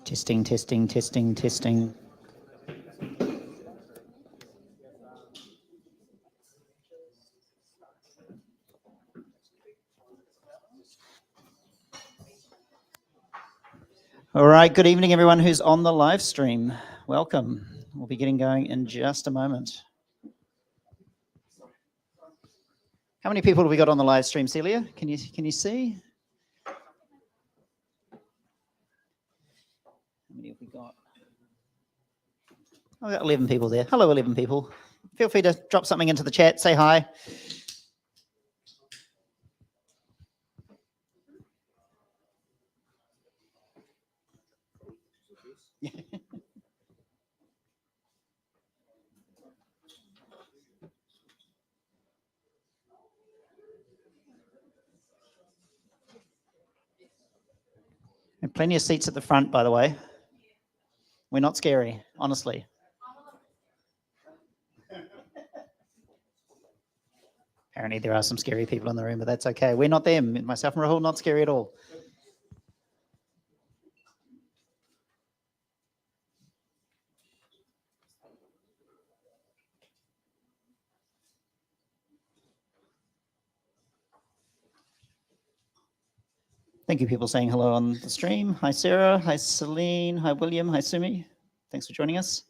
Testing, testing, testing, testing. All right, good evening, everyone who's on the live stream. Welcome. We'll be getting going in just a moment. How many people have we got on the live stream, Celia? Can you see? How many have we got? I've got 11 people there. Hello, 11 people. Feel free to drop something into the chat, say hi. And plenty of seats at the front, by the way. We're not scary, honestly. Apparently there are some scary people in the room, but that's okay. We're not them. Myself and Rahul, not scary at all. Thank you, people saying hello on the stream. Hi, Sarah. Hi, Celine. Hi, William. Hi, Sumi. Thanks for joining us.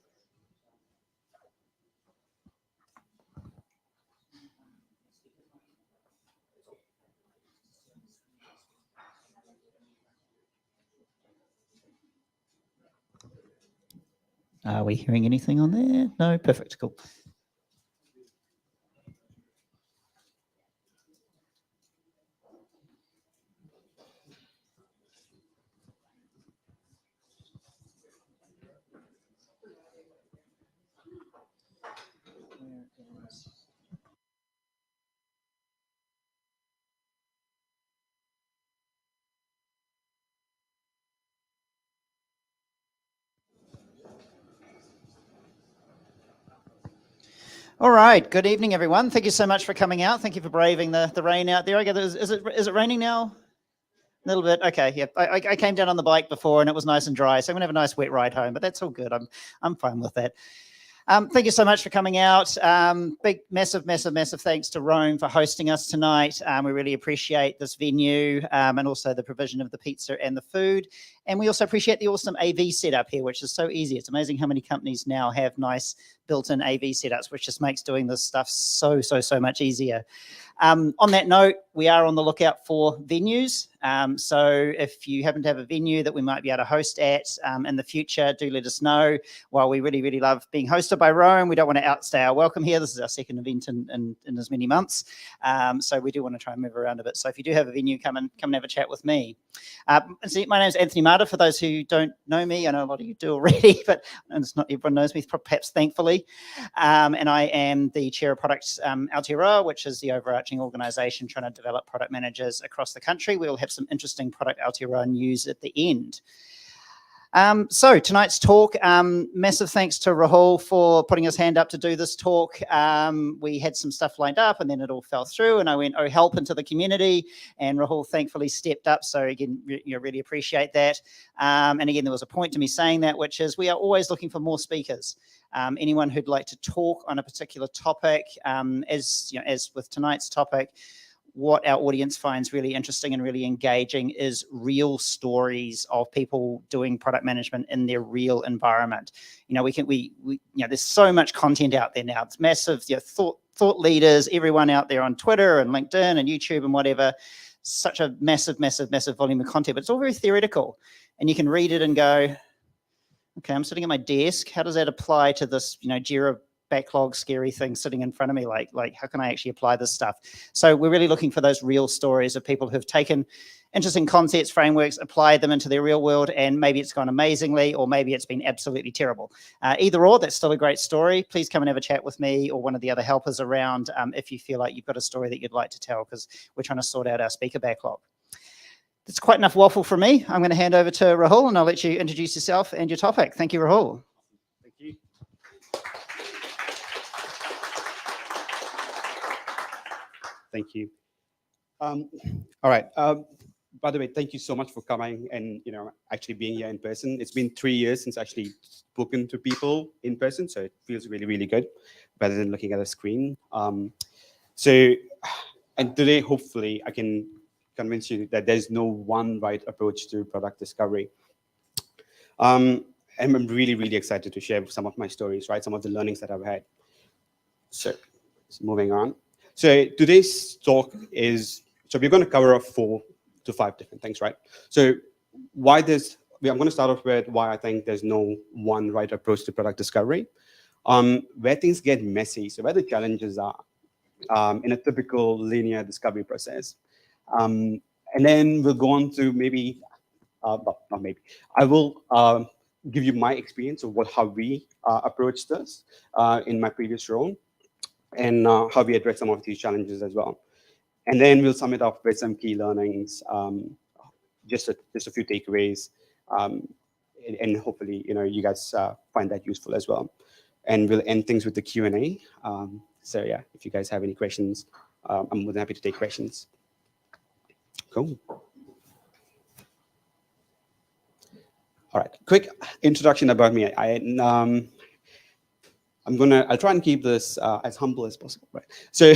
Are we hearing anything on there? No? Perfect. Cool. All right. Good evening, everyone. Thank you so much for coming out. Thank you for braving the rain out there. Is it raining now? A little bit. Okay. Yeah. I came down on the bike before and it was nice and dry, so I'm gonna have a nice wet ride home. But that's all good. I'm fine with that. Thank you so much for coming out. Big, massive thanks to Rome for hosting us tonight. We really appreciate this venue and also the provision of the pizza and the food. And we also appreciate the awesome AV setup here, which is so easy. It's amazing how many companies now have nice built-in AV setups, which just makes doing this stuff so much easier. On that note, we are on the lookout for venues. So if you happen to have a venue that we might be able to host at in the future, do let us know. While we really love being hosted by Rome, we don't want to outstay our welcome here. This is our second event in as many months. So we do want to try and move around a bit. So if you do have a venue, come and have a chat with me. So my name is Anthony Marta. For those who don't know me, I know a lot of you do already, but it's not everyone knows me, perhaps thankfully. And I am the chair of Product Aotearoa, which is the overarching organisation trying to develop product managers across the country. We'll have some interesting Product Aotearoa news at the end. So tonight's talk, massive thanks to Rahul for putting his hand up to do this talk. We had some stuff lined up and then it all fell through and I went, oh, help into the community. And Rahul thankfully stepped up. So again, really appreciate that. And again, there was a point to me saying that, which is we are always looking for more speakers. Anyone who'd like to talk on a particular topic, as with tonight's topic, what our audience finds really interesting and really engaging is real stories of people doing product management in their real environment. There's so much content out there now. It's massive. Thought leaders, everyone out there on Twitter and LinkedIn and YouTube and whatever. Such a massive volume of content, but it's all very theoretical. And you can read it and go, okay, I'm sitting at my desk. How does that apply to this, Jira backlog, scary thing sitting in front of me, like how can I actually apply this stuff? So we're really looking for those real stories of people who've taken interesting concepts, frameworks, applied them into their real world, and maybe it's gone amazingly, or maybe it's been absolutely terrible. Either or, that's still a great story. Please come and have a chat with me or one of the other helpers around if you feel like you've got a story that you'd like to tell, because we're trying to sort out our speaker backlog. That's quite enough waffle from me. I'm going to hand over to Rahul, and I'll let you introduce yourself and your topic. Thank you, Rahul. Thank you. Thank you. All right. By the way, thank you so much for coming and actually being here in person. It's been 3 years since I actually spoken to people in person, so it feels really, really good, rather than looking at a screen. And today, hopefully, I can convince you that there's no one right approach to product discovery. And I'm really, really excited to share some of my stories, right? Some of the learnings that I've had. So moving on. So today's talk is, so we're going to cover 4 to 5 different things, right? So I'm going to start off with why I think there's no one right approach to product discovery, where things get messy, so where the challenges are in a typical linear discovery process. And then we'll go on to maybe, not maybe, I will give you my experience of how we approached this in my previous role, and how we address some of these challenges as well. And then we'll sum it up with some key learnings, just a few takeaways, and hopefully you guys find that useful as well. And we'll end things with the Q&A. So yeah, if you guys have any questions, I'm more than happy to take questions. Cool. All right, quick introduction about me. I'll try and keep this as humble as possible, right? So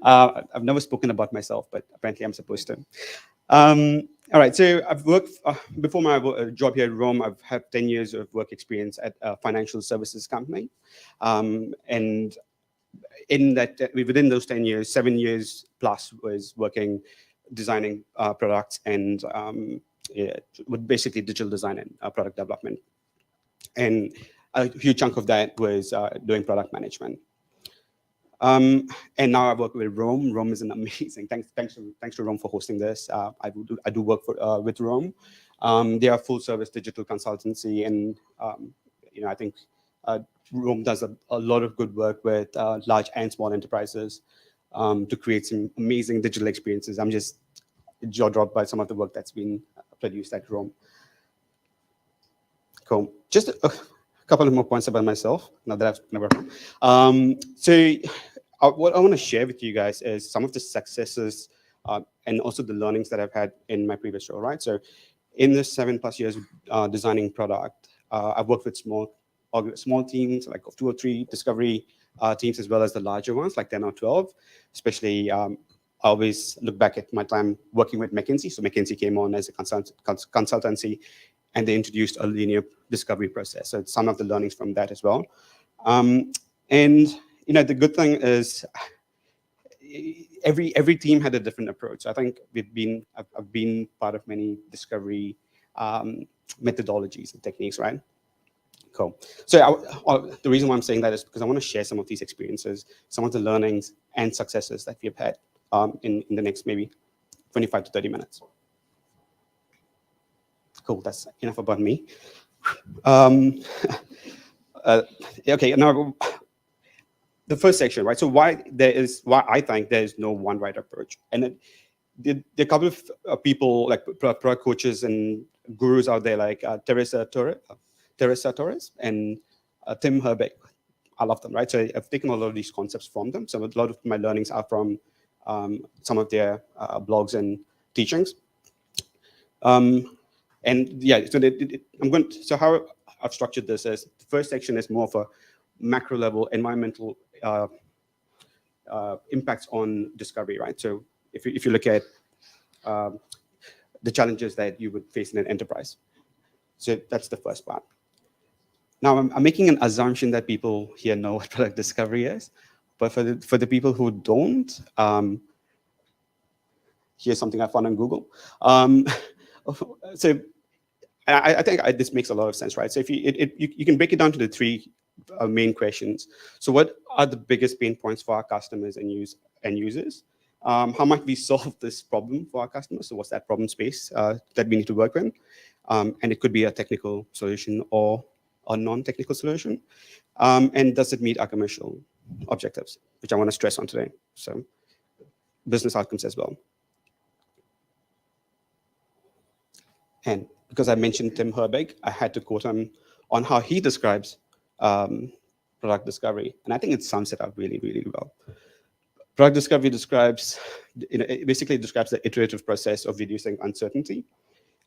I've never spoken about myself, but apparently I'm supposed to. All right, so I've worked, before my job here at Rome, I've had 10 years of work experience at a financial services company. And in that, within those 10 years, 7 years plus was working, designing products and with basically digital design and product development. And a huge chunk of that was doing product management. And now I work with Rome. Rome is an amazing. Thanks to Rome for hosting this. I do work with Rome. They are full service digital consultancy, and I think Rome does a lot of good work with large and small enterprises to create some amazing digital experiences. I'm just jaw-dropped by some of the work that's been produced at Rome. Cool. Just a couple of more points about myself, now that I've never. So what I want to share with you guys is some of the successes and also the learnings that I've had in my previous role, right? So in the 7+ years designing product, I've worked with small teams, like 2 or 3 discovery teams, as well as the larger ones, like 10 or 12. Especially, I always look back at my time working with McKinsey. So McKinsey came on as a consultancy, and they introduced a linear discovery process. So some of the learnings from that as well. And the good thing is every team had a different approach. I think I've been part of many discovery methodologies and techniques, right? Cool. So the reason why I'm saying that is because I want to share some of these experiences, some of the learnings and successes that we've had in the next maybe 25 to 30 minutes. Cool, that's enough about me. Okay, now the first section, right? So why I think there is no one right approach. And there are a couple of people, like product coaches and gurus out there, like Teresa Torres and Tim Herbeck. I love them, right? So I've taken a lot of these concepts from them. So a lot of my learnings are from some of their blogs and teachings. And yeah, so how I've structured this is the first section is more of a macro level environmental impacts on discovery, right? So if you look at the challenges that you would face in an enterprise. So that's the first part. Now I'm making an assumption that people here know what product discovery is, but for the people who don't, here's something I found on Google. So I think this makes a lot of sense, right? So if you can break it down to the 3 main questions. So what are the biggest pain points for our customers and users? How might we solve this problem for our customers? So what's that problem space that we need to work in? And it could be a technical solution or a non-technical solution. And does it meet our commercial objectives, which I want to stress on today? So business outcomes as well. And because I mentioned Tim Herbeck, I had to quote him on how he describes product discovery. And I think it sums it up really, really well. Product discovery describes, it basically describes the iterative process of reducing uncertainty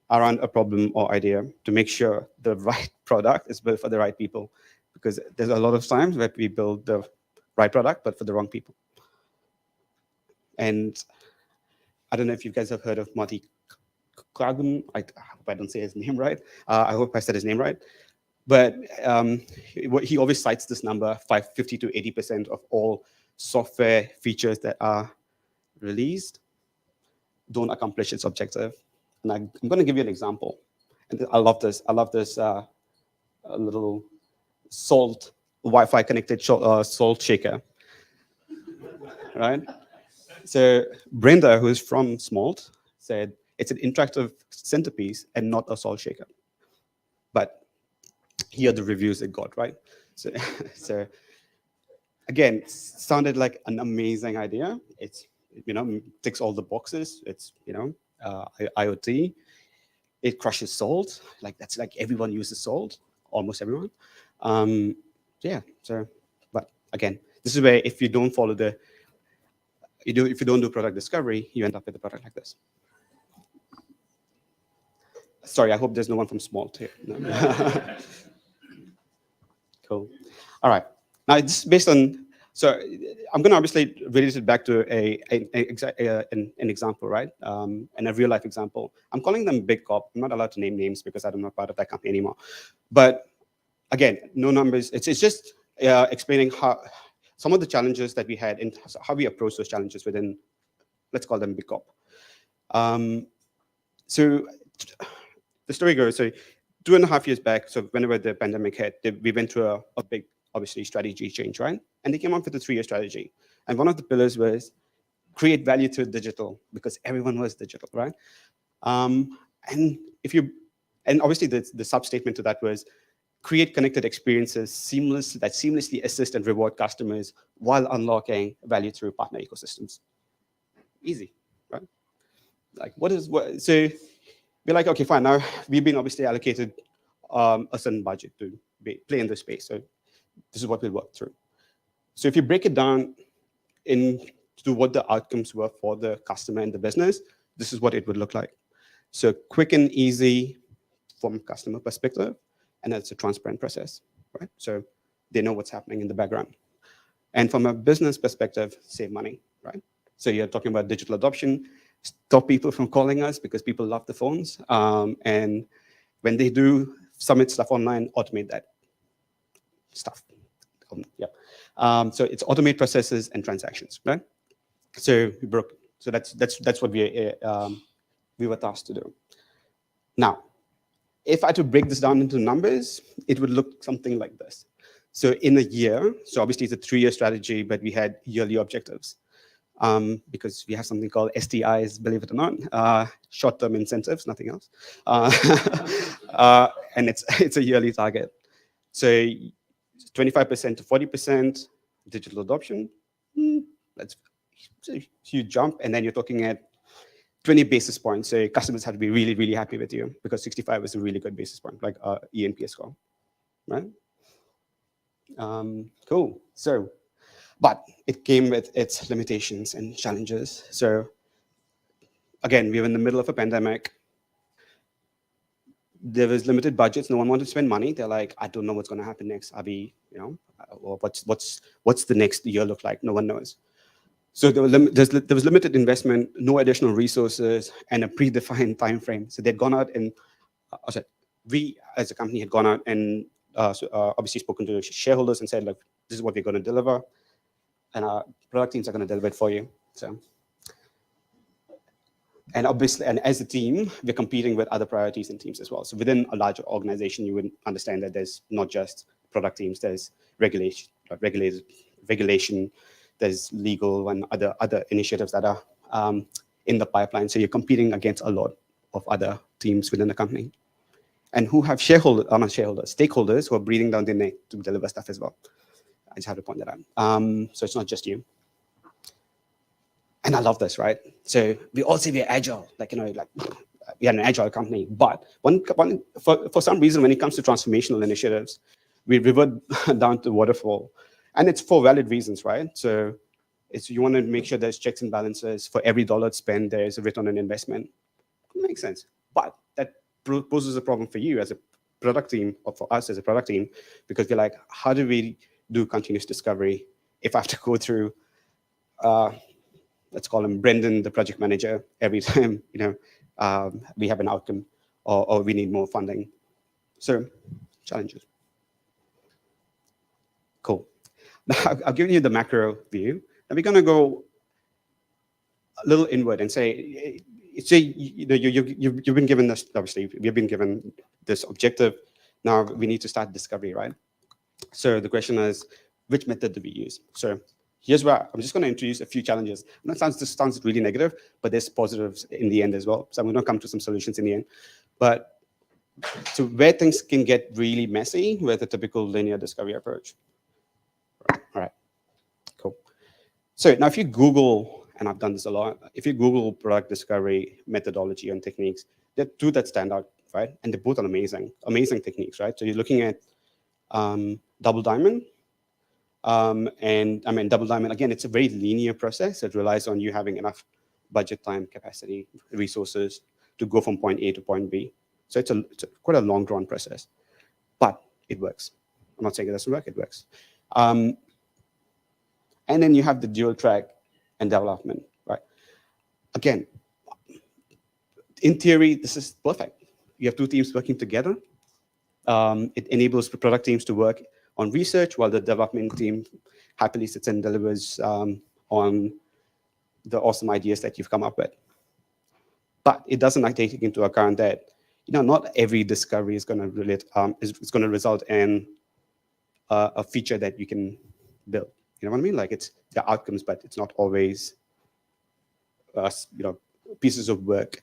around a problem or idea to make sure the right product is built for the right people. Because there's a lot of times where we build the right product, but for the wrong people. And I don't know if you guys have heard of Marty Klagen. I hope I don't say his name right. I hope I said his name right. But he always cites this number, 50 to 80% of all software features that are released don't accomplish its objective. And I'm going to give you an example. And I love this. I love this little salt, Wi-Fi connected salt shaker, right? So Brenda, who is from Smalt, said it's an interactive centerpiece and not a salt shaker. But here are the reviews it got, right? So, so again, sounded like an amazing idea. It's, ticks all the boxes. It's, IoT. It crushes salt. That's like everyone uses salt, almost everyone. Yeah. So, but again, this is where if you don't follow if you don't do product discovery, you end up with a product like this. Sorry, I hope there's no one from Smalt here. No. Cool. All right. Now it's based on. So I'm going to obviously relate it back to an example, right? And a real life example. I'm calling them Big Corp. I'm not allowed to name names because I'm not part of that company anymore. But again, no numbers. It's just explaining how some of the challenges that we had and how we approach those challenges within, let's call them Big Corp. So the story goes, so 2.5 years back, so whenever the pandemic hit, we went through a big, obviously, strategy change, right? And they came up with a 3-year strategy. And one of the pillars was create value through digital, because everyone was digital, right? And obviously the sub-statement to that was create connected experiences that seamlessly assist and reward customers while unlocking value through partner ecosystems. Easy, right? So we're like, okay, fine. Now we've been obviously allocated a certain budget to play in this space. So this is what we'll work through. So if you break it down into what the outcomes were for the customer and the business, this is what it would look like. So quick and easy from a customer perspective, and it's a transparent process, right? So they know what's happening in the background. And from a business perspective, save money, right? So you're talking about digital adoption, stop people from calling us because people love the phones. And when they do submit stuff online, automate that stuff. So it's automate processes and transactions, right? So that's what we were tasked to do. Now, if I had to break this down into numbers, it would look something like this. So in a year, so obviously it's a 3-year strategy, but we had yearly objectives because we have something called STIs, believe it or not, short-term incentives, nothing else. And it's a yearly target. So 25% to 40% digital adoption, that's a huge jump. And then you're talking at 20 basis points. So customers have to be really, really happy with you because 65 is a really good basis point, like ENPS score, right? Cool. So, but it came with its limitations and challenges. So again, we were in the middle of a pandemic. There was limited budgets. No one wanted to spend money. They're like, I don't know what's going to happen next. Or what's the next year look like? No one knows. So there was limited investment, no additional resources, and a predefined time frame. So they'd gone out and, we as a company had gone out and obviously spoken to shareholders and said, look, this is what we're going to deliver, and our product teams are going to deliver it for you. So, and obviously, and as a team, we're competing with other priorities and teams as well. So within a larger organization, you would understand that there's not just product teams. There's regulation, there's legal and other initiatives that are in the pipeline. So you're competing against a lot of other teams within the company, and who have stakeholders who are breathing down their neck to deliver stuff as well. I just have to point that out. So it's not just you. And I love this, right? So we all say we're agile, like we are an agile company, but for some reason, when it comes to transformational initiatives, we revert down to waterfall, and it's for valid reasons, right? So you want to make sure there's checks and balances. For every dollar spent, there's a return on investment. It makes sense, but that poses a problem for you as a product team, or for us as a product team, because we're like, how do we do continuous discovery if I have to go through let's call him Brendan, the project manager, every time we have an outcome or we need more funding? So challenges. Cool. Now I've given you the macro view. Now we're going to go a little inward and say you've been given this. Obviously, we've been given this objective. Now we need to start discovery, right? So the question is, which method do we use? So here's where I'm just going to introduce a few challenges. And this sounds really negative, but there's positives in the end as well. So I'm going to come to some solutions in the end. But so where things can get really messy with a typical linear discovery approach. All right, cool. So now if you Google, and I've done this a lot, if you Google product discovery methodology and techniques, there are two that stand out, right? And they both are amazing techniques, right? So you're looking at Double Diamond. And I mean, Double Diamond, again, it's a very linear process. It relies on you having enough budget, time, capacity, resources to go from point A to point B. So it's quite a long drawn process, but it works. I'm not saying it doesn't work, it works. And then you have the dual track and development, right? Again, in theory, this is perfect. You have two teams working together. It enables the product teams to work on research while the development team happily sits and delivers on the awesome ideas that you've come up with. But it doesn't take into account that not every discovery is going to result in a feature that you can build. You know what I mean? Like it's the outcomes, but it's not always pieces of work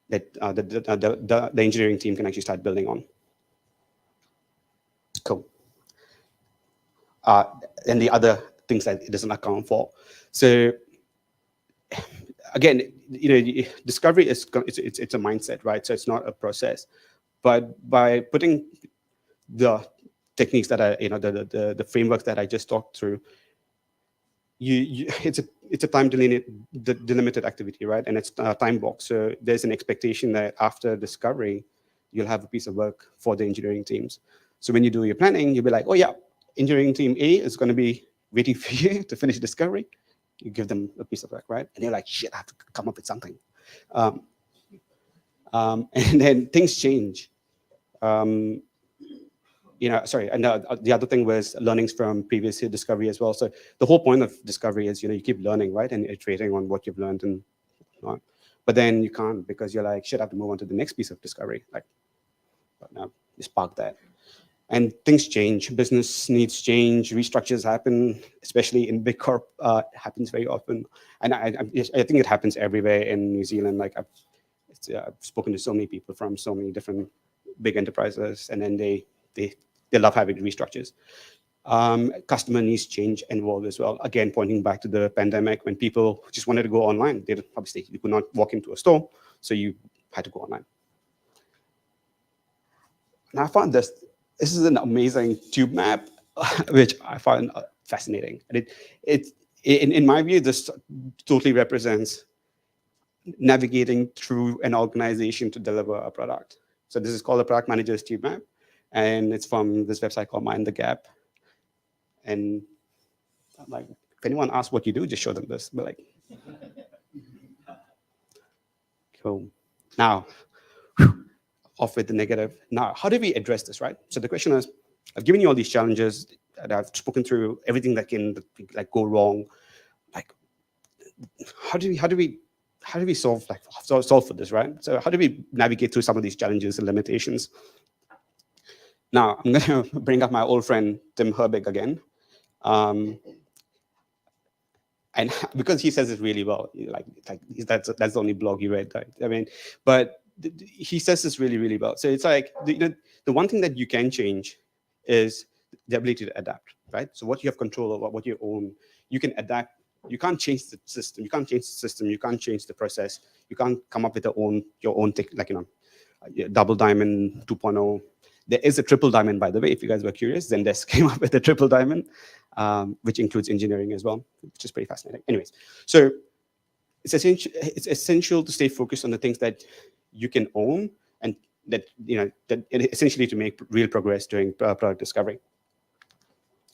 that the engineering team can actually start building on. Cool. And the other things that it doesn't account for. So again, discovery it's a mindset, right? So it's not a process. But by putting the techniques that the frameworks that I just talked through, it's a time delimited activity, right? And it's time box. So there's an expectation that after discovery, you'll have a piece of work for the engineering teams. So when you do your planning, you'll be like, oh yeah, engineering team A is going to be waiting for you to finish discovery. You give them a piece of work, right? And they're like, shit, I have to come up with something. And then things change. And the other thing was learnings from previous discovery as well. So the whole point of discovery is, you keep learning, right? And iterating on what you've learned and whatnot. But then you can't, because you're like, shit, I have to move on to the next piece of discovery. Like, but now just park that. And things change, business needs change, restructures happen, especially in big corp, happens very often. And I think it happens everywhere in New Zealand. Like I've spoken to so many people from so many different big enterprises, and then they love having restructures. Customer needs change and evolve as well. Again, pointing back to the pandemic, when people just wanted to go online, obviously you could not walk into a store, so you had to go online. And I found this is an amazing tube map, which I find fascinating. And in my view, this totally represents navigating through an organization to deliver a product. So this is called the Product Manager's Tube Map, and it's from this website called Mind the Gap. And I'm like, if anyone asks what you do, just show them this. But like, cool. Now, off with the negative. Now, how do we address this, right? So the question is, I've given you all these challenges, and I've spoken through everything that can go wrong. Like, how do we solve for this, right? So how do we navigate through some of these challenges and limitations? Now, I'm going to bring up my old friend, Tim Herbig, again. And because he says it really well, that's the only blog he read, right? I mean, but he says this really, really well. So it's like, the one thing that you can change is the ability to adapt, right? So what you have control over, what you own, you can adapt. You can't change the system. You can't change the system. You can't change the process. You can't come up with your own thing, like, double diamond 2.0. There is a triple diamond, by the way, if you guys were curious. Zendesk came up with a triple diamond, which includes engineering as well, which is pretty fascinating. Anyways, so it's essential to stay focused on the things that you can own and that essentially to make real progress during product discovery.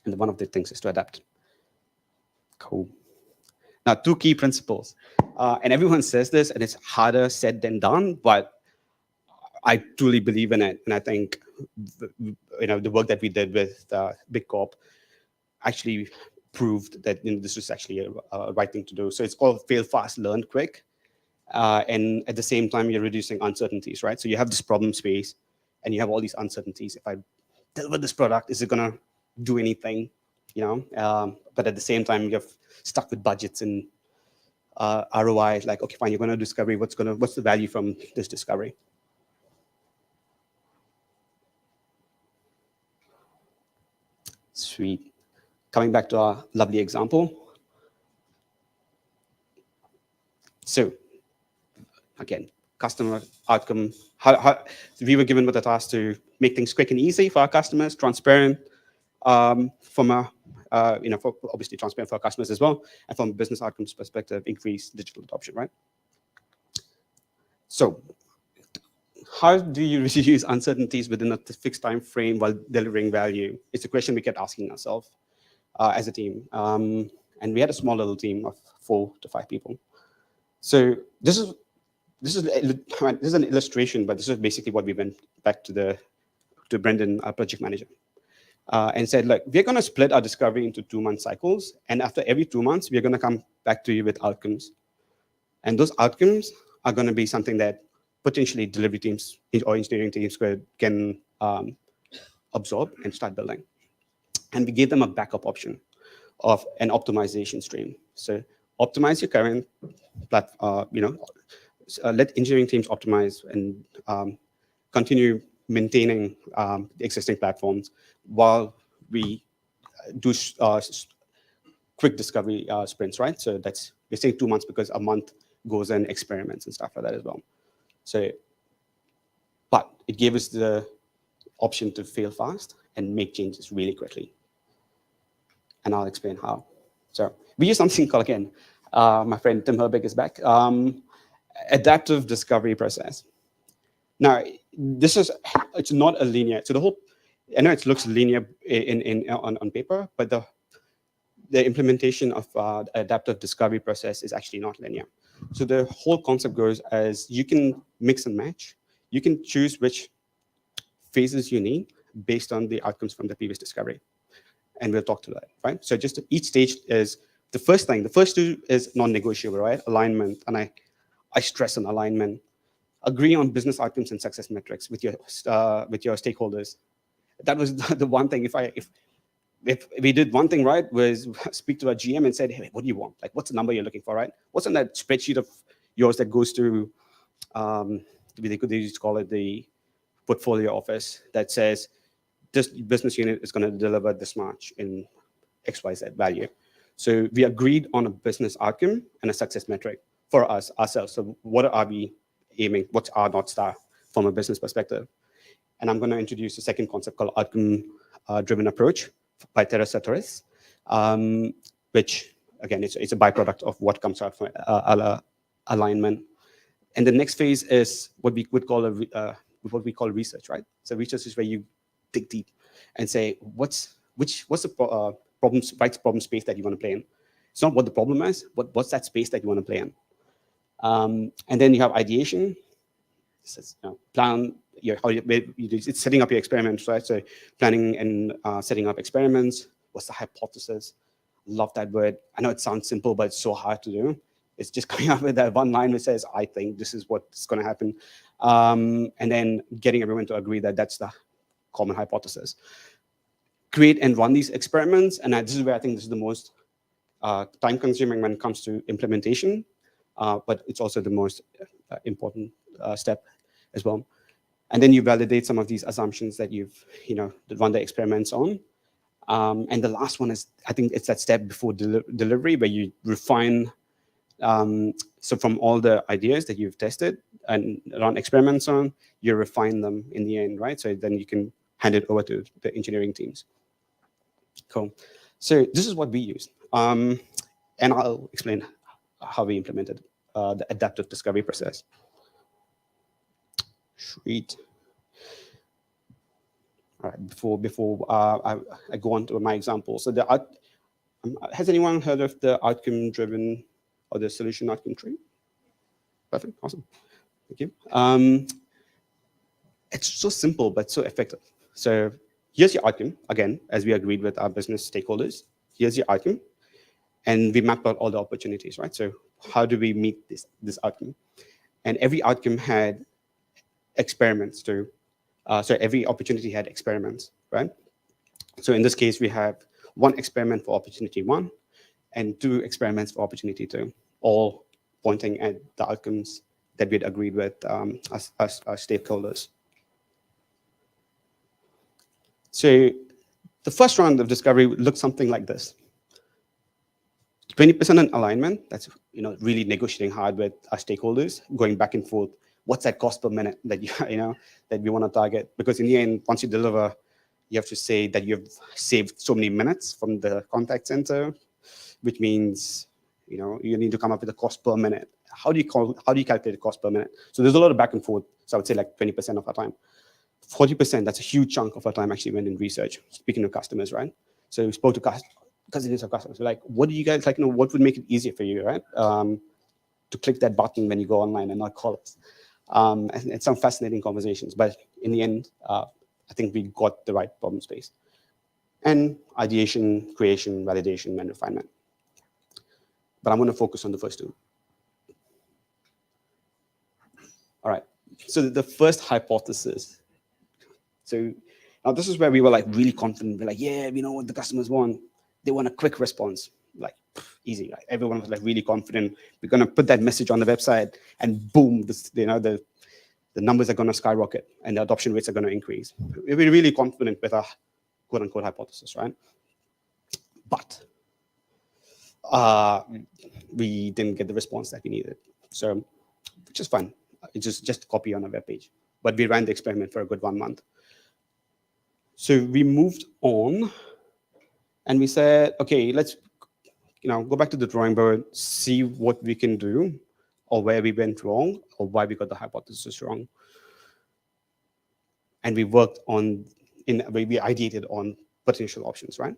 And one of the things is to adapt. Cool. Now, 2 key principles, and everyone says this, and it's harder said than done, but I truly believe in it, and I think the work that we did with Big Corp actually proved that this was actually a right thing to do. So it's called fail fast, learn quick, and at the same time you're reducing uncertainties, right? So you have this problem space, and you have all these uncertainties. If I deliver this product, is it gonna do anything? But at the same time you're stuck with budgets and ROI. Like, okay, fine, you're gonna discovery. What's the value from this discovery? Sweet. Coming back to our lovely example. So again, customer outcome. We were given with the task to make things quick and easy for our customers, transparent, obviously transparent for our customers as well, and from a business outcomes perspective, increase digital adoption, right? So how do you reduce uncertainties within a fixed time frame while delivering value? It's a question we kept asking ourselves as a team. And we had a small little team of 4 to 5 people. So this is an illustration, but this is basically what we went back to Brendan, our project manager, and said, look, we're going to split our discovery into 2-month cycles. And after every 2 months, we're going to come back to you with outcomes. And those outcomes are going to be something that potentially delivery teams or engineering teams can absorb and start building. And we gave them a backup option of an optimization stream. So optimize your current platform, let engineering teams optimize and continue maintaining the existing platforms while we do quick discovery sprints, right? So we're saying 2 months because a month goes in experiments and stuff like that as well. So, but it gave us the option to fail fast and make changes really quickly. And I'll explain how. So we use something called, again, my friend Tim Herbig is back, adaptive discovery process. Now, it's not a linear. So I know it looks linear on paper, but the implementation of the adaptive discovery process is actually not linear. So the whole concept goes as you can mix and match. You can choose which phases you need based on the outcomes from the previous discovery. And we'll talk to that, right? So just each stage is the first thing. The first 2 is non-negotiable, right? Alignment, and I stress on alignment. Agree on business outcomes and success metrics with your stakeholders. That was the one thing. If we did one thing right, was speak to our GM and said, hey, what do you want? Like, what's the number you're looking for, right? What's on that spreadsheet of yours that goes to, they used to call it the portfolio office, that says this business unit is going to deliver this much in XYZ value. So we agreed on a business outcome and a success metric for ourselves. So what are we aiming? What's our North Star from a business perspective? And I'm going to introduce a second concept called outcome-driven approach by Teresa Torres, which, again, it's a byproduct of what comes out from alignment. And the next phase is what we would call what we call research, right? So research is where you dig deep and say, what's the problem space that you want to play in? It's not what the problem is, but what's that space that you want to play in? And then you have ideation. This is, plan it's setting up your experiments, right? So planning and setting up experiments. What's the hypothesis? Love that word. I know it sounds simple, but it's so hard to do. It's just coming up with that one line that says, I think this is what's going to happen. And then getting everyone to agree that that's the common hypothesis. Create and run these experiments, and this is where I think this is the most time-consuming when it comes to implementation, but it's also the most important step as well. And then you validate some of these assumptions that you've run the experiments on. And the last one is, I think it's that step before delivery where you refine. So from all the ideas that you've tested and run experiments on, you refine them in the end, right? So then you can hand it over to the engineering teams. Cool. So this is what we used. And I'll explain how we implemented the adaptive discovery process. Sweet. All right, before I go on to my example. So has anyone heard of the outcome-driven or the solution outcome tree? Perfect, awesome, thank you. It's so simple, but so effective. So here's your outcome, again, as we agreed with our business stakeholders. Here's your outcome, and we mapped out all the opportunities, right? So how do we meet this outcome? And every outcome had experiments too. So every opportunity had experiments, right? So in this case, we have one experiment for opportunity 1 and 2 experiments for opportunity 2, all pointing at the outcomes that we had agreed with as stakeholders. So the first round of discovery looked something like this. 20% in alignment, that's really negotiating hard with our stakeholders, going back and forth. What's that cost per minute that that we want to target? Because in the end, once you deliver, you have to say that you've saved so many minutes from the contact center, which means you need to come up with a cost per minute. How do you calculate the cost per minute? So there's a lot of back and forth. So I would say like 20% of our time. 40%, that's a huge chunk of our time actually went in research, speaking to customers, right? So we spoke to customers of customers. We're like, what do you guys like? What would make it easier for you, right? To click that button when you go online and not call us. And it's some fascinating conversations, but in the end, I think we got the right problem space. And ideation, creation, validation, and refinement. But I'm going to focus on the first two. All right, so the first hypothesis. So now this is where we were like really confident. We're like, yeah, we know what the customers want. They want a quick response, like easy. Like, everyone was like really confident. We're going to put that message on the website, and boom, the numbers are going to skyrocket, and the adoption rates are going to increase. We're really confident with our quote unquote hypothesis, right? But we didn't get the response that we needed. So, which is fine. It's just a copy on a web page. But we ran the experiment for a good 1 month. So we moved on, and we said, okay, let's go back to the drawing board, see what we can do, or where we went wrong, or why we got the hypothesis wrong. And we worked on, we ideated on potential options, right?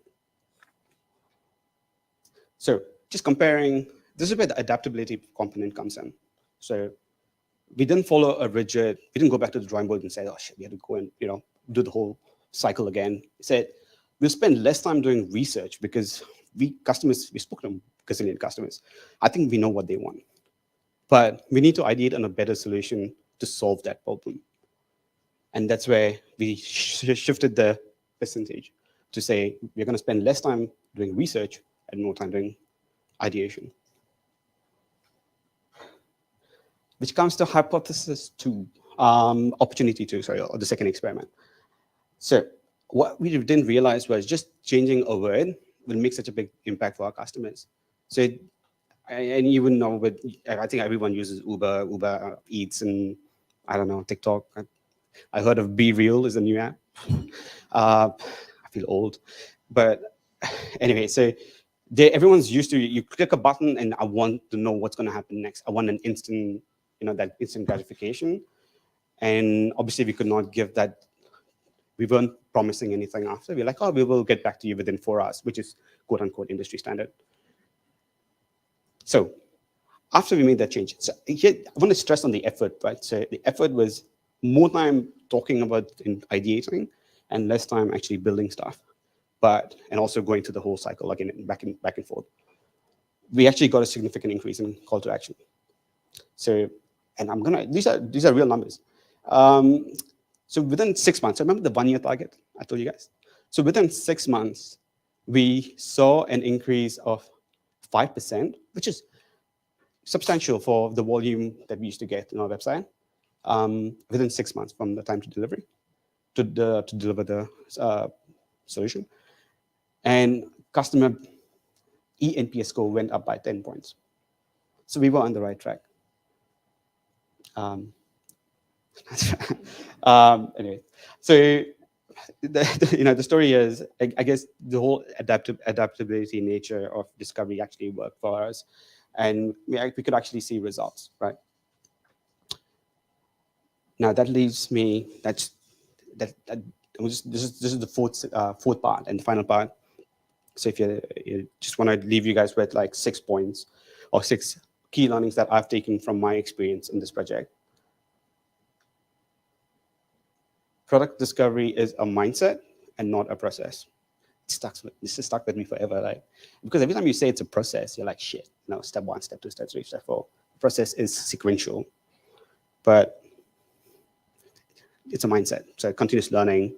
So just comparing, this is where the adaptability component comes in. So we didn't follow a rigid, we didn't go back to the drawing board and say, oh shit, we had to go and do the whole cycle again. We said, we'll spend less time doing research because we spoke to gazillion customers. I think we know what they want. But we need to ideate on a better solution to solve that problem. And that's where we shifted the percentage to say, we're going to spend less time doing research and more time doing ideation. Which comes to hypothesis 2, opportunity 2, sorry, or the second experiment. So what we didn't realize was just changing a word will make such a big impact for our customers. So, and you wouldn't know, but I think everyone uses Uber Eats, and I don't know, TikTok. I heard of Be Real is a new app. I feel old, but anyway, so everyone's used to, you click a button and I want to know what's going to happen next. I want an instant, that instant gratification. And obviously we could not give that. We weren't promising anything after. We're like, oh, we will get back to you within 4 hours, which is quote unquote industry standard. So after we made that change, so here, I want to stress on the effort, right? So the effort was more time talking about ideating and less time actually building stuff, and also going through the whole cycle again, back and forth. We actually got a significant increase in call to action. So, and these are real numbers. So within 6 months, remember the 1-year target I told you guys? So within 6 months, we saw an increase of 5%, which is substantial for the volume that we used to get in our website, within 6 months from the time to delivery, to deliver the solution. And customer eNPS score went up by 10 points. So we were on the right track. Anyway, so the story is, I guess the whole adaptability nature of discovery actually worked for us, and we could actually see results, right? Now that leaves me. This is the fourth part and the final part. So if you just want to leave you guys with like 6 points or 6 key learnings that I've taken from my experience in this project. Product discovery is a mindset and not a process. This is stuck with me forever, like, because every time you say it's a process, you're like, shit, no, step 1, step 2, step 3, step 4. Process is sequential, but it's a mindset. So continuous learning.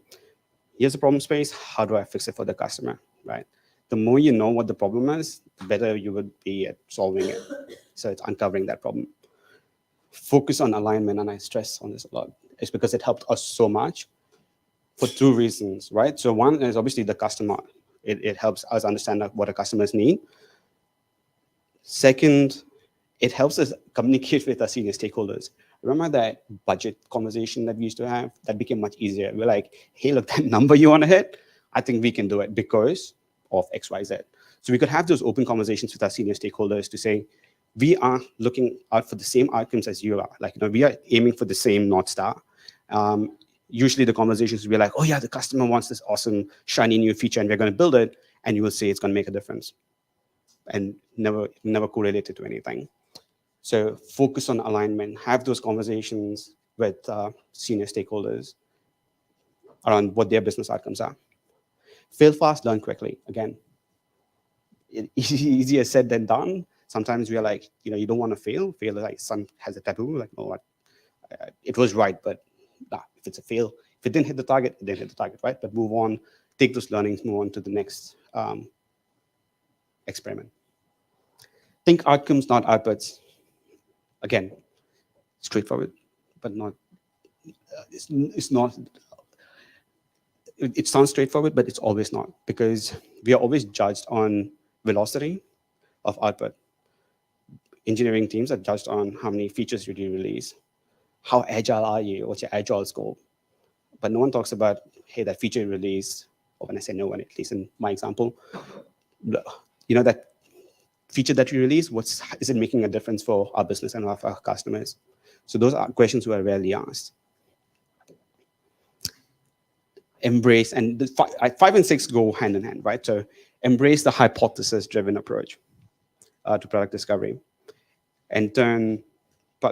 Here's the problem space. How do I fix it for the customer, right? The more you know what the problem is, the better you would be at solving it. So it's uncovering that problem. Focus on alignment, and I stress on this a lot. It's because it helped us so much for 2 reasons, right? So one is obviously the customer. It helps us understand what our customers need. Second, it helps us communicate with our senior stakeholders. Remember that budget conversation that we used to have? That became much easier. We're like, hey, look, that number you want to hit, I think we can do it because of X, Y, Z. So we could have those open conversations with our senior stakeholders to say, we are looking out for the same outcomes as you are. Like, we are aiming for the same North Star. Usually the conversations will be like, oh yeah, the customer wants this awesome, shiny new feature and we're going to build it. And you will say it's going to make a difference. And never correlate it to anything. So focus on alignment, have those conversations with senior stakeholders around what their business outcomes are. Fail fast, learn quickly. Again, easier said than done. Sometimes we are like, you don't want to fail. Fail like some has a taboo, like, no, it was right, but nah, if it's a fail, if it didn't hit the target, it didn't hit the target, right? But move on, take those learnings, move on to the next experiment. Think outcomes, not outputs. Again, straightforward, but not. It's not. It sounds straightforward, but it's always not, because we are always judged on velocity of output. Engineering teams are judged on how many features did you release, how agile are you, what's your agile scope. But no one talks about, hey, that feature you released, or when I say no one, at least in my example, that feature that you release, is it making a difference for our business and our customers? So those are questions we are rarely asked. Embrace, and the 5 and 6 go hand in hand, right? So embrace the hypothesis-driven approach to product discovery and turn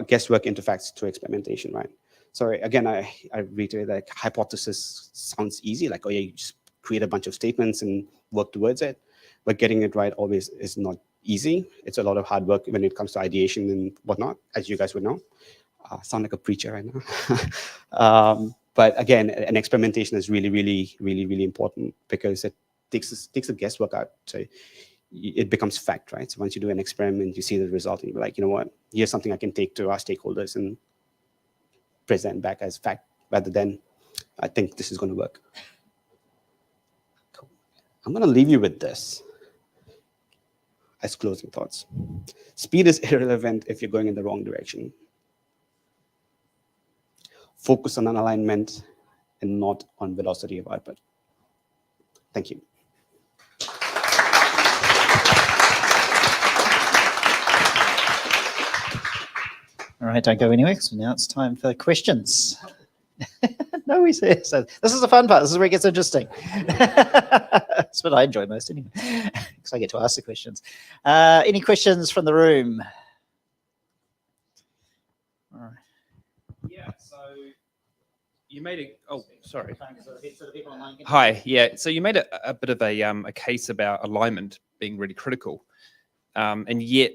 guesswork into facts through experimentation, right? So again, I reiterate that hypothesis sounds easy, like, oh yeah, you just create a bunch of statements and work towards it, but getting it right always is not easy. It's a lot of hard work when it comes to ideation and whatnot, as you guys would know. Sound like a preacher right now. But again, an experimentation is really, really, really, really important, because it takes the guesswork out. So it becomes fact, right? So once you do an experiment, you see the result, and you're like, you know what? Here's something I can take to our stakeholders and present back as fact, rather than, I think this is going to work. Cool. I'm going to leave you with this as closing thoughts. Speed is irrelevant if you're going in the wrong direction. Focus on an alignment and not on velocity of output. Thank you. All right, don't go anywhere, because now it's time for questions. No, we say so. This is the fun part. This is where it gets interesting. That's what I enjoy most, anyway, because I get to ask the questions. Any questions from the room? All right. Yeah, so you made a, oh, sorry. Hi, yeah, so you made a bit of a case about alignment being really critical, and yet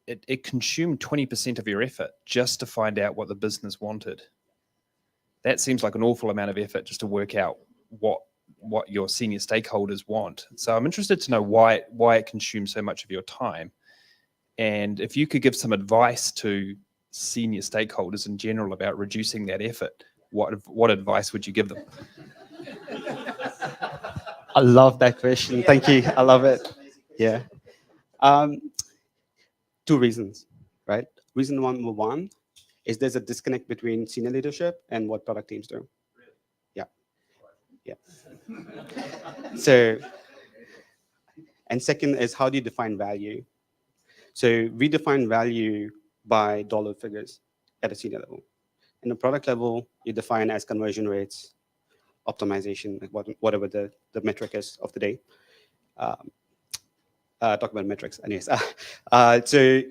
it consumed 20% of your effort just to find out what the business wanted. that seems like an awful amount of effort just to work out what your senior stakeholders want. So I'm interested to know why it consumes so much of your time. And if you could give some advice to senior stakeholders in general about reducing that effort, what advice would you give them? I love that question. Thank you. I love it. Yeah. Two reasons, right? Reason number one is there's a disconnect between senior leadership and what product teams do. Yeah. Yeah. So, and second is how do you define value? So we define value by dollar figures at a senior level. In the product level, you define as conversion rates, optimization, like whatever the metric is of the day. Talk about metrics, anyways. So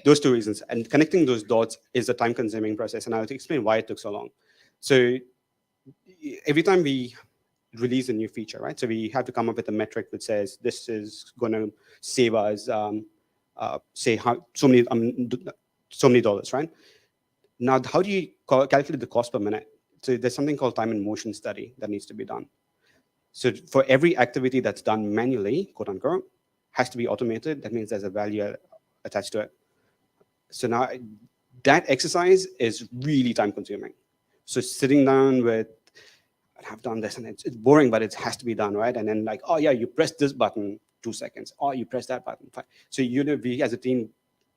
those two reasons, and connecting those dots is a time-consuming process, and I'll explain why it took so long. So every time we release a new feature, right? So we have to come up with a metric which says this is going to save us, say so many dollars, right? Now, how do you calculate the cost per minute? So there's something called time and motion study that needs to be done. So for every activity that's done manually, quote unquote, has to be automated. That means there's a value attached to it. So now that exercise is really time consuming. So sitting down with, I've done this and it's boring, but it has to be done, right? And then like, oh yeah, you press this button, 2 seconds. Oh, you press that button. So we as a team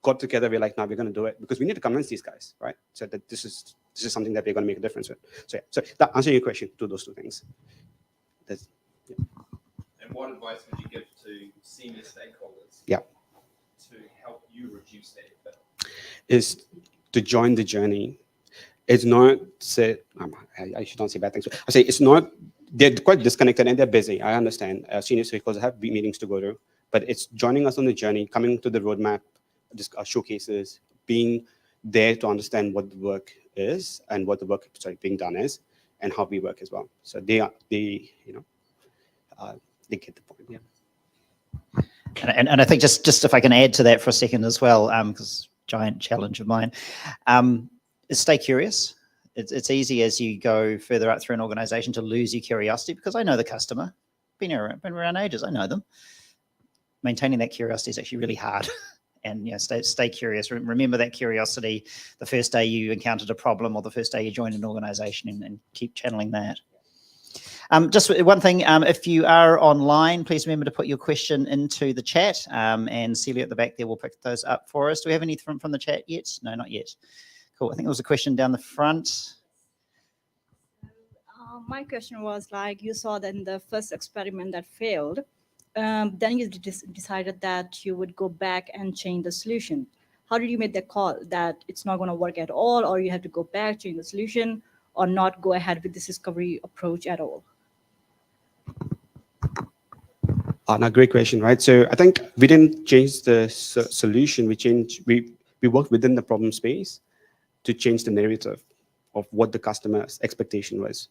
got together, we're like, now we're going to do it because we need to convince these guys, right? So that this is something that we're going to make a difference with. So yeah, so that answers your question to those two things. Yeah. And what advice would you give to senior stakeholders? Yeah. To help you reduce that effort? Is to join the journey. It's not say I should not say bad things. I say it's not. They're quite disconnected and they're busy. I understand. Senior stakeholders have meetings to go to, but it's joining us on the journey, coming to the roadmap, just showcases, being there to understand what the work is and what the work being done is, and how we work as well. So they get the point. Yeah. And I think just if I can add to that for a second as well, because giant challenge of mine, is stay curious. It's easy as you go further up through an organization to lose your curiosity, because I know the customer, been around ages, I know them. Maintaining that curiosity is actually really hard. And stay curious. Remember that curiosity the first day you encountered a problem or the first day you joined an organization, and keep channeling that. Just one thing, if you are online, please remember to put your question into the chat, and Celia at the back there will pick those up for us. Do we have any from the chat yet? No, not yet. Cool. I think there was a question down the front. My question was, like, you saw that in the first experiment that failed, then you decided that you would go back and change the solution. How did you make that call that it's not going to work at all, or you have to go back, change the solution, or not go ahead with this discovery approach at all? No, great question, right? So I think we didn't change the solution. We worked within the problem space to change the narrative of what the customer's expectation was.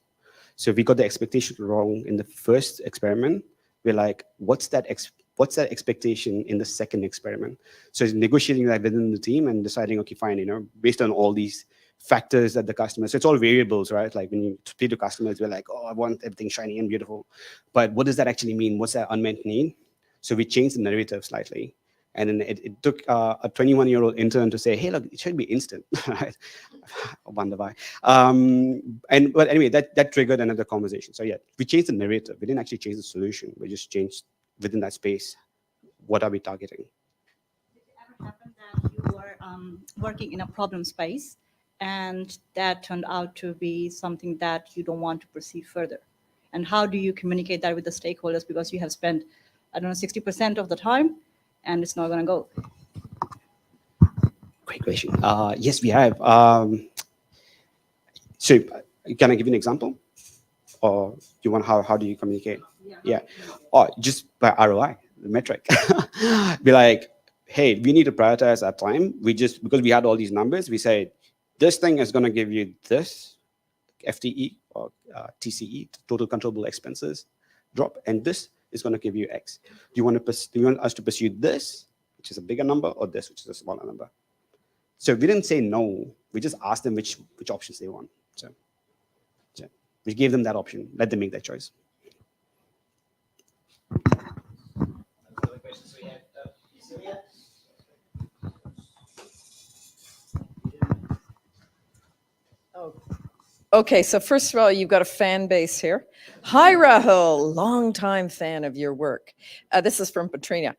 So we got the expectation wrong in the first experiment. We're like, what's that expectation in the second experiment? So it's negotiating that within the team and deciding, okay, fine, based on all these factors that the customer, so it's all variables, right? Like when you speak to customers, we're like, oh, I want everything shiny and beautiful. But what does that actually mean? What's that unmet need? So we changed the narrative slightly. And then it took a 21-year-old intern to say, hey, look, it should be instant, right? I wonder why. But anyway, that triggered another conversation. So yeah, we changed the narrative. We didn't actually change the solution. We just changed within that space. What are we targeting? Did it ever happen that you were working in a problem space and that turned out to be something that you don't want to proceed further? And how do you communicate that with the stakeholders? Because you have spent, 60% of the time, and it's not going to go. Great question. Yes, we have. So can I give you an example? Or do you want how do you communicate? Yeah. Or just by ROI, the metric. Be like, hey, we need to prioritize our time. Because we had all these numbers, we said, this thing is going to give you this FTE or TCE, total controllable expenses drop, and this is going to give you X. Do you want us to pursue this, which is a bigger number, or this, which is a smaller number? So we didn't say no. We just asked them which options they want. So We gave them that option. Let them make that choice. Other questions we have? Cecilia? Oh. Okay, so first of all, you've got a fan base here. Hi, Rahul, longtime fan of your work. This is from Katrina.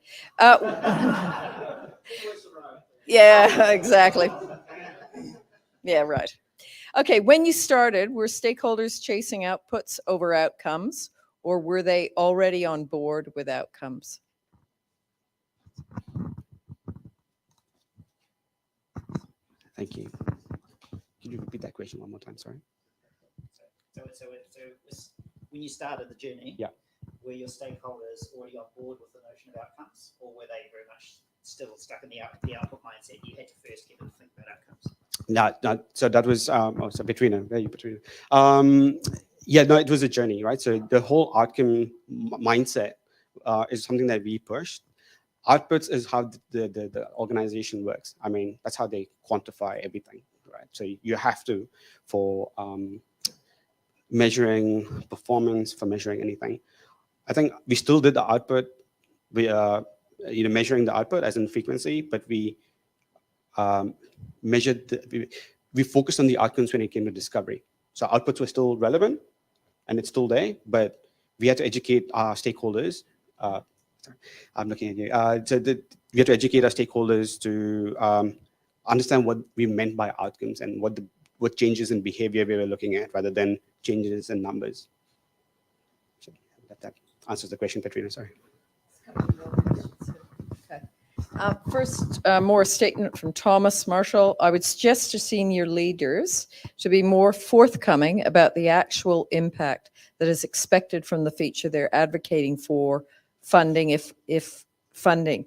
Yeah, exactly. Yeah, right. Okay, when you started, were stakeholders chasing outputs over outcomes, or were they already on board with outcomes? Thank you. Can you repeat that question one more time? Sorry. So when you started the journey, Yeah. were your stakeholders already on board with the notion of outcomes, or were they very much still stuck in the output mindset? You had to first get them to think about outcomes. So that was so Petrina, there you Petrina. Yeah, no, it was a journey, right? So the whole outcome mindset is something that we pushed. Outputs is how the organization works. I mean, that's how they quantify everything, right? So you have to, for measuring performance, for measuring anything. I think we still did the output, we measuring the output as in frequency, but we measured, we focused on the outcomes when it came to discovery. So outputs were still relevant, and it's still there, but we had to educate our stakeholders. I'm looking at you. We had to educate our stakeholders to understand what we meant by outcomes and what changes in behavior we were looking at, rather than changes in numbers. So that answers the question, Petrina. Sorry. First, more a statement from Thomas Marshall. I would suggest to senior leaders to be more forthcoming about the actual impact that is expected from the feature they're advocating for funding, if funding.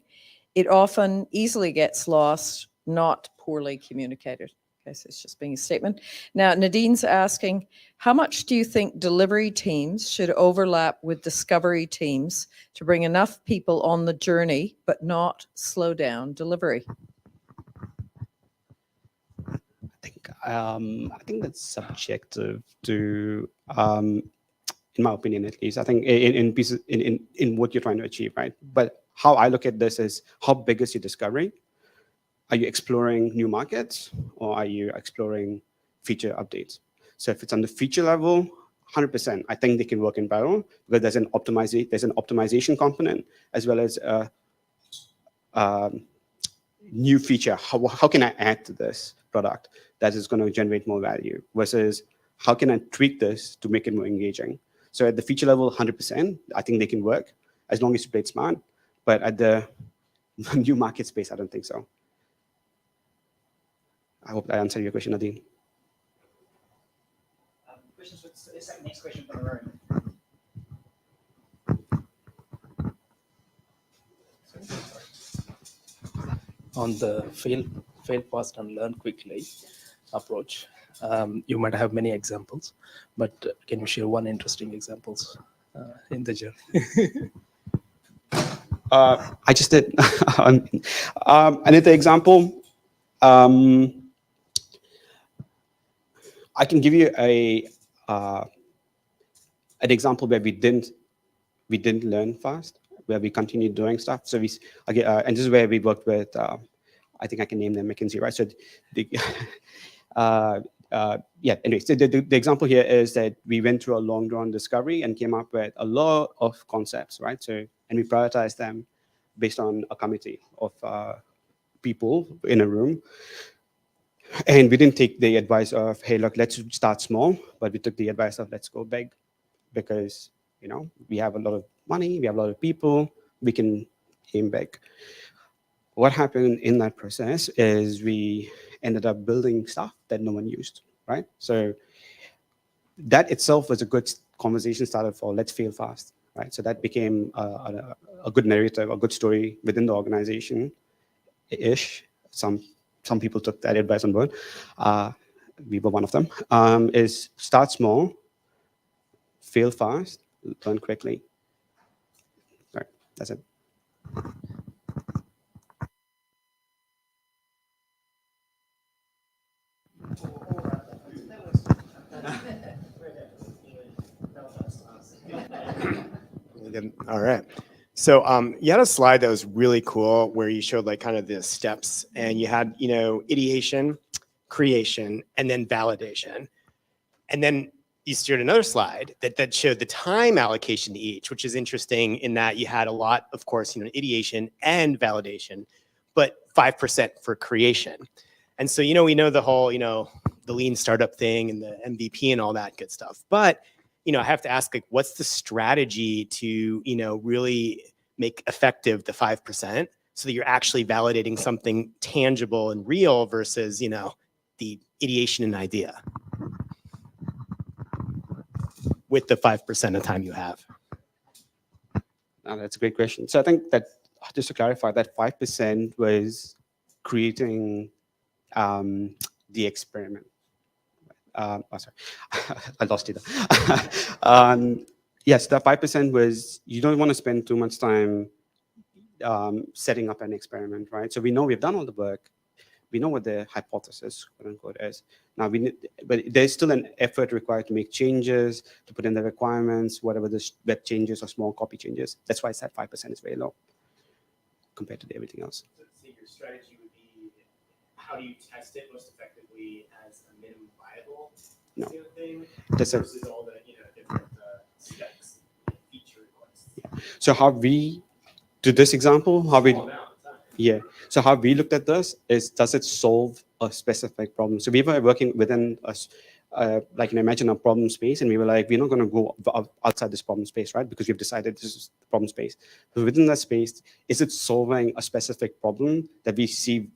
It often easily gets lost, not poorly communicated. Okay, so it's just being a statement. Now, Nadine's asking, how much do you think delivery teams should overlap with discovery teams to bring enough people on the journey, but not slow down delivery? I think that's subjective to, in my opinion, at least. I think in what you're trying to achieve, right? But how I look at this is, how big is your discovery? Are you exploring new markets, or are you exploring feature updates? So if it's on the feature level, 100%, I think they can work in parallel, because there's an optimization component, as well as a new feature. How can I add to this product that is going to generate more value, versus how can I tweak this to make it more engaging? So at the feature level, 100%, I think they can work, as long as you play it smart. But at the new market space, I don't think so. I hope I answered your question, Nadine. Questions? Let's take the next question from the room. On the fail fast and learn quickly approach, you might have many examples, but can you share one interesting examples in the journey? I just did. Another example. I can give you an example where we didn't learn fast, where we continued doing stuff. So and this is where we worked with. I think I can name them, McKinsey, right? So anyway, so the example here is that we went through a long drawn discovery and came up with a lot of concepts, right? So, and we prioritized them based on a committee of people in a room. And we didn't take the advice of, hey, look, let's start small, but we took the advice of, let's go big, because, we have a lot of money, we have a lot of people, we can aim big. What happened in that process is we ended up building stuff that no one used, right? So that itself was a good conversation starter for let's fail fast, right? So that became a good narrative, a good story within the organization-ish. Some people took that advice on board. We were one of them. Is start small, fail fast, learn quickly. All right, that's it. All right. So you had a slide that was really cool where you showed like kind of the steps, and you had, you know, ideation, creation, and then validation. And then you steered another slide that showed the time allocation to each, which is interesting in that you had a lot, of course, you know, ideation and validation, but 5% for creation. And so, you know, we know the whole, you know, the lean startup thing and the MVP and all that good stuff. But, you know, I have to ask, like, what's the strategy to, you know, really make effective the 5% so that you're actually validating something tangible and real versus, you know, the ideation and idea with the 5% of time you have? That's a great question. So I think that, just to clarify, that 5% was creating the experiment. Sorry, I lost it. Yes, that 5% was, you don't want to spend too much time setting up an experiment, right? So we know we've done all the work. We know what the hypothesis, quote unquote, is. Now, but there's still an effort required to make changes, to put in the requirements, whatever the web changes or small copy changes. That's why it's that 5% is very low compared to everything else. So your strategy would be, how do you test it most effectively as a minimum viable thing versus all the, you know, different specs, feature requests? Yeah. So how we do this example, so how we looked at this is, does it solve a specific problem? So we were working within us, like, you know, imagine a problem space, and we were like, we're not going to go outside this problem space, right? Because we've decided this is the problem space. So within that space, is it solving a specific problem that we see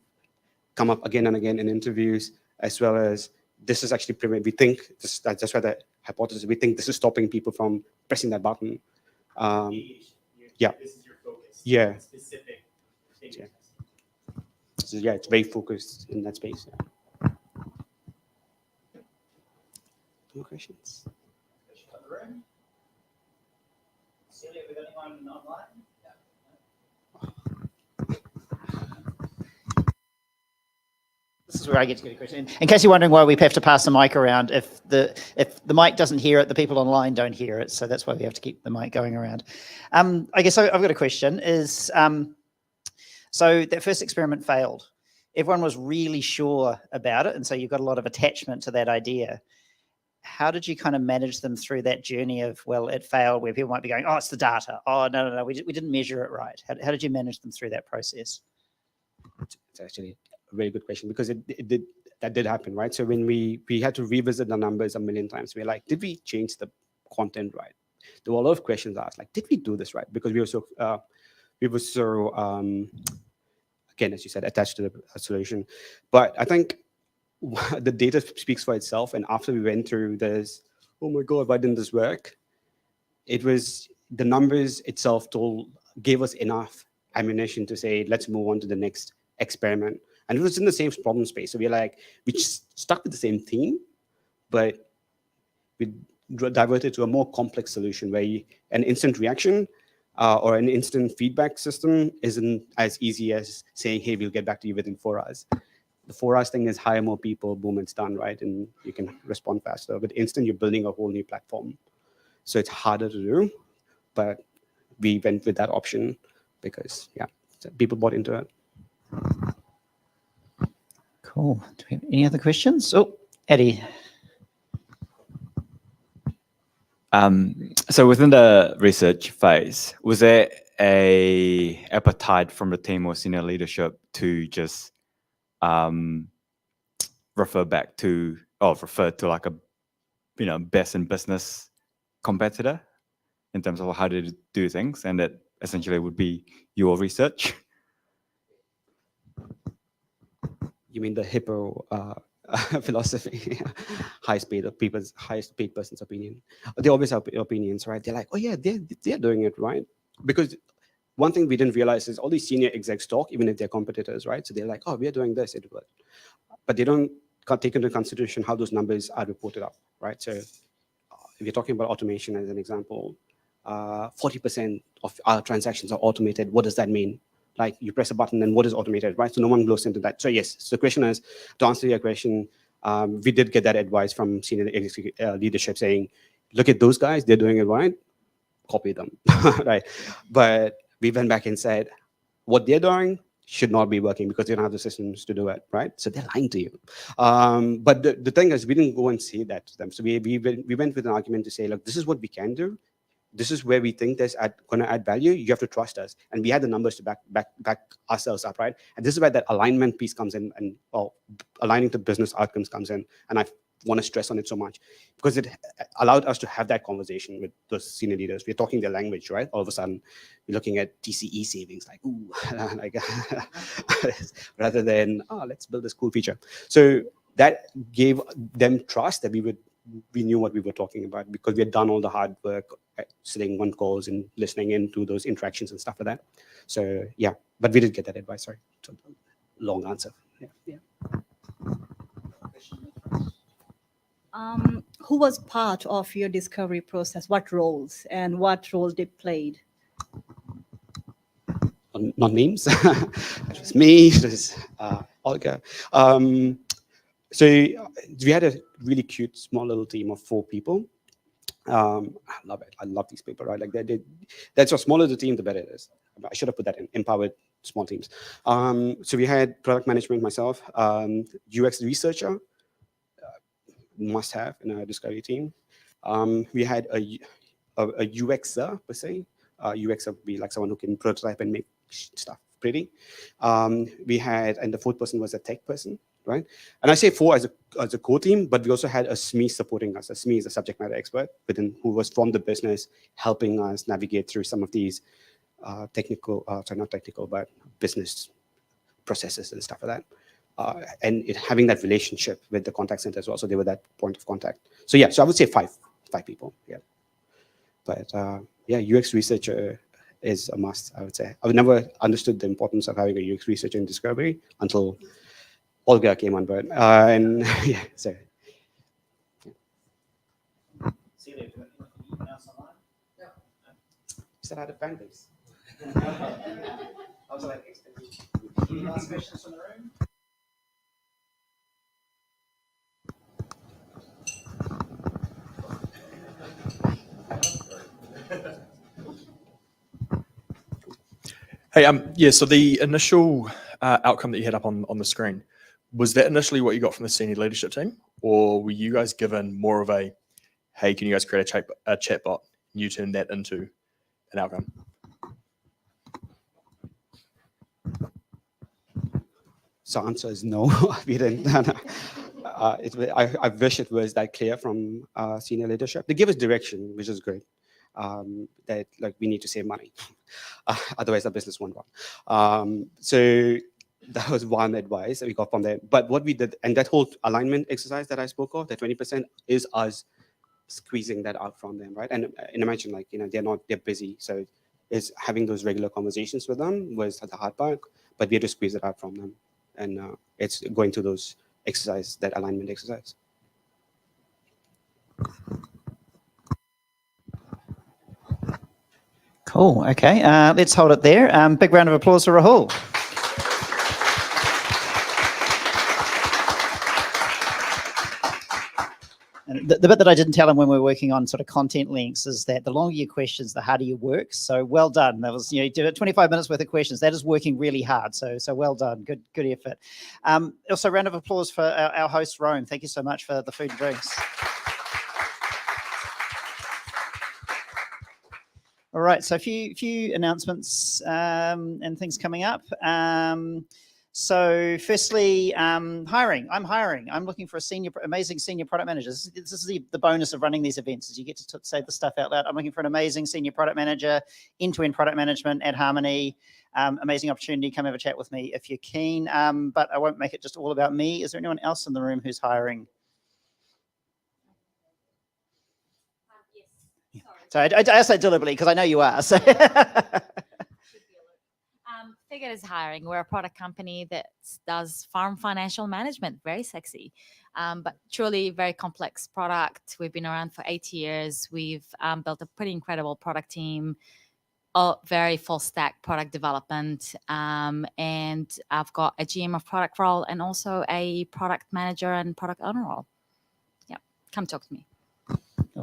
come up again and again in interviews, as well as this is actually, we think, that's why the hypothesis, we think this is stopping people from pressing that button. Yeah. This is your focus. Yeah. Specific thing. Yeah. So yeah, it's very focused in that space. Yeah. More questions? Celia, have we got anyone online? This is where I get to get a question. In case you're wondering why we have to pass the mic around, if the mic doesn't hear it, the people online don't hear it. So that's why we have to keep the mic going around. I guess I've got a question. So that first experiment failed. Everyone was really sure about it, and so you've got a lot of attachment to that idea. How did you kind of manage them through that journey of, well, it failed, where people might be going, oh, it's the data. Oh, no, we didn't measure it right. How did you manage them through that process? It's actually a very good question, because that did happen, right? So when we had to revisit the numbers a million times, we're like, did we change the content right? There were a lot of questions asked, like, did we do this right? Because we were so again, as you said, attached to the solution. But I think the data speaks for itself. And after we went through this, oh my God, why didn't this work? It was the numbers itself gave us enough ammunition to say, let's move on to the next experiment. And it was in the same problem space. So we're like, we stuck with the same theme, but we diverted to a more complex solution where an instant reaction or an instant feedback system isn't as easy as saying, hey, we'll get back to you within 4 hours. The 4 hours thing is hire more people, boom, it's done, right? And you can respond faster. But instant, you're building a whole new platform. So it's harder to do, but we went with that option because, yeah, people bought into it. Cool. Do we have any other questions? Oh, Eddie. So within the research phase, was there a appetite from the team or senior leadership to just refer to like a, you know, best in business competitor in terms of how to do things, and that essentially would be your research? You mean the hippo philosophy? highest paid person's opinion. They always have opinions, right? They're like, oh yeah, they're doing it right. Because one thing we didn't realize is all these senior execs talk, even if they're competitors, right? So they're like, oh, we're doing this, it worked. But they don't take into consideration how those numbers are reported up, right? So if you're talking about automation as an example, 40% of our transactions are automated. What does that mean? Like, you press a button and what is automated, right? So no one goes into that. So yes, so the question is, to answer your question, we did get that advice from senior leadership saying, look at those guys, they're doing it right. copy them, right? But we went back and said, what they're doing should not be working because they don't have the systems to do it, right? So they're lying to you. But the thing is, we didn't go and say that to them. So we went with an argument to say, look, this is what we can do. This is where we think there's going to add value. You have to trust us. And we had the numbers to back ourselves up, right? And this is where that alignment piece comes in, and aligning to business outcomes comes in. And I want to stress on it so much because it allowed us to have that conversation with those senior leaders. We're talking their language, right? All of a sudden, we're looking at TCE savings, like, ooh, like, rather than, oh, let's build this cool feature. So that gave them trust that we knew what we were talking about because we had done all the hard work, sitting on calls and listening into those interactions and stuff like that. So yeah, but we did get that advice. Sorry, long answer. Yeah. Who was part of your discovery process? What roles and what role they played? Not names. It was me. It was Olga. So we had a really cute, small little team of 4 people. I love it. I love these people, right? Like that's the smaller the team, the better it is. I should have put that in empowered small teams. So we had product management, myself, UX researcher, must have in our discovery team. We had a UXer per se. UXer would be like someone who can prototype and make stuff pretty. We had, and the 4th person was a tech person, right? And I say 4 as a core team, but we also had a SME supporting us. A SME is a subject matter expert who was from the business, helping us navigate through some of these not technical, but business processes and stuff like that. And having that relationship with the contact center as well. So they were that point of contact. So yeah, so I would say 5 people, yeah. But yeah, UX researcher is a must, I would say. I've never understood the importance of having a UX researcher in discovery until Olga came on board. And yeah, so. See you later. Anyone else online? Yeah. You said I had a fan base. I was like, any last questions from the room? Hey, yeah, so the initial outcome that you had up on the screen, was that initially what you got from the senior leadership team? Or were you guys given more of a, hey, can you guys create a chatbot? And you turned that into an outcome? So answer is no, we didn't. I wish it was that clear from senior leadership. They give us direction, which is great. That like we need to save money, otherwise the business won't run. So that was one advice that we got from them. But what we did, and that whole alignment exercise that I spoke of, that 20% is us squeezing that out from them, right? And imagine like, they're busy. So is having those regular conversations with them was the hard part, but we had to squeeze it out from them. And it's going through those exercise, that alignment exercise. Cool. Okay. Let's hold it there. Big round of applause for Rahul. And the bit that I didn't tell him when we were working on sort of content links is that the longer your questions, the harder your work. So well done. That was, you did it 25 minutes worth of questions. That is working really hard. So well done. Good effort. Also, round of applause for our host, Rome. Thank you so much for the food and drinks. All right, so a few announcements and things coming up. So firstly, hiring. I'm hiring. I'm looking for amazing senior product managers. This is the bonus of running these events, is you get to say the stuff out loud. I'm looking for an amazing senior product manager, end-to-end product management at Harmony. Amazing opportunity. Come have a chat with me if you're keen. But I won't make it just all about me. Is there anyone else in the room who's hiring? So I asked that deliberately because I know you are. So. Figure is hiring. We're a product company that does farm financial management. Very sexy, but truly very complex product. We've been around for 8 years. We've built a pretty incredible product team, very full stack product development. And I've got a GM of product role and also a product manager and product owner role. Yeah, come talk to me.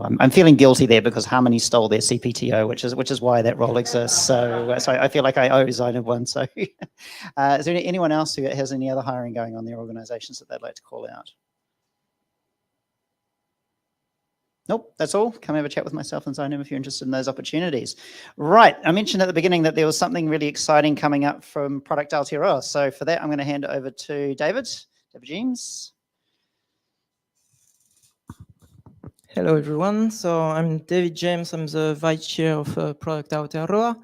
I'm feeling guilty there because Harmony stole their CPTO, which is why that role exists. So I feel like I owe Zainab one. So is there anyone else who has any other hiring going on in their organisations that they'd like to call out? Nope, that's all. Come have a chat with myself and Zainab if you're interested in those opportunities. Right, I mentioned at the beginning that there was something really exciting coming up from Product Aotearoa. So for that, I'm going to hand it over to David James. Hello, everyone. So I'm David James. I'm the Vice Chair of Product Aotearoa.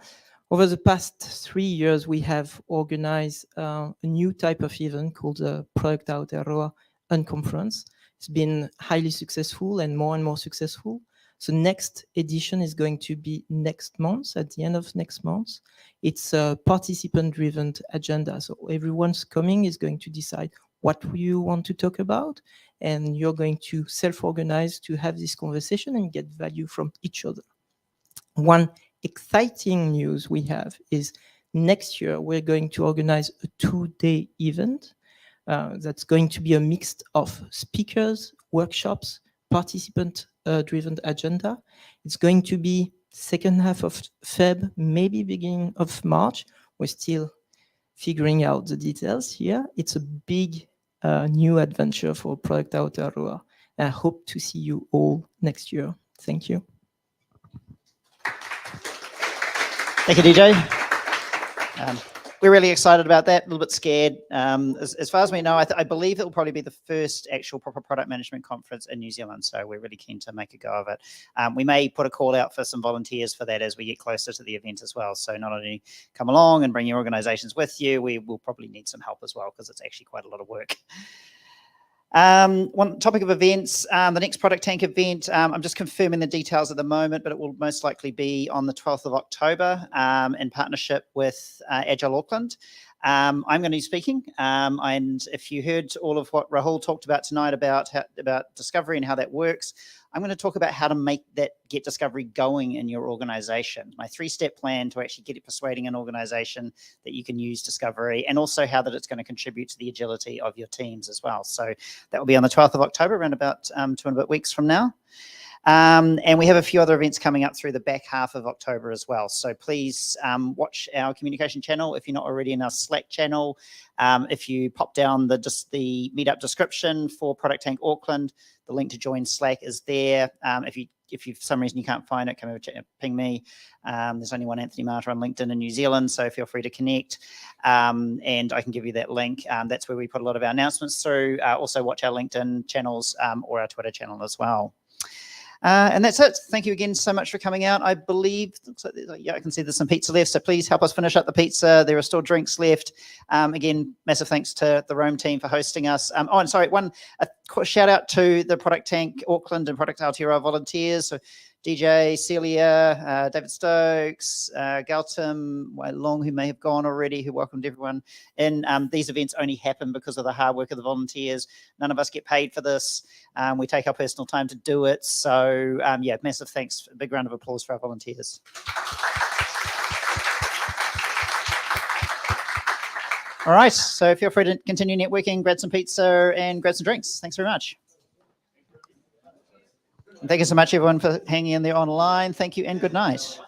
Over the past 3 years, we have organized a new type of event called the Product Aotearoa Unconference. It's been highly successful and more successful. So next edition is going to be next month, at the end of next month. It's a participant-driven agenda. So everyone's coming is going to decide what you want to talk about, and you're going to self-organize to have this conversation and get value from each other. One exciting news we have is next year we're going to organize a 2-day event that's going to be a mix of speakers, workshops, participant-driven agenda. It's going to be second half of Feb, maybe beginning of March. We're still figuring out the details here. It's a big new adventure for Product Aotearoa. I hope to see you all next year. Thank you. Thank you, DJ. We're really excited about that, a little bit scared. As far as we know, I believe it will probably be the first actual proper product management conference in New Zealand, so we're really keen to make a go of it. We may put a call out for some volunteers for that as we get closer to the event as well. So not only come along and bring your organisations with you, we will probably need some help as well because it's actually quite a lot of work. One topic of events, the next Product Tank event, I'm just confirming the details at the moment, but it will most likely be on the 12th of October in partnership with Agile Auckland. I'm going to be speaking, and if you heard all of what Rahul talked about tonight about discovery and how that works, I'm going to talk about how to get discovery going in your organization. My 3-step plan to actually get it persuading an organization that you can use discovery, and also how that it's going to contribute to the agility of your teams as well. So that will be on the 12th of October, around about 2 and a bit weeks from now. And we have a few other events coming up through the back half of October as well. So please watch our communication channel if you're not already in our Slack channel. If you pop down the meetup description for Product Tank Auckland, the link to join Slack is there. If you for some reason you can't find it, come over and ping me. There's only one Anthony Martyr on LinkedIn in New Zealand, so feel free to connect. And I can give you that link. That's where we put a lot of our announcements through. Also watch our LinkedIn channels or our Twitter channel as well. And that's it. Thank you again so much for coming out. I believe, looks like, yeah, I can see there's some pizza left, so please help us finish up the pizza. There are still drinks left. Again, massive thanks to the Rome team for hosting us. Oh, and sorry, a shout out to the Product Tank Auckland and Product Aotearoa volunteers. So DJ, Celia, David Stokes, Gautam, Long, who may have gone already, who welcomed everyone in. These events only happen because of the hard work of the volunteers. None of us get paid for this. We take our personal time to do it. So yeah, massive thanks. A big round of applause for our volunteers. All right, so feel free to continue networking, grab some pizza and grab some drinks. Thanks very much. And thank you so much, everyone, for hanging in there online. Thank you and good night.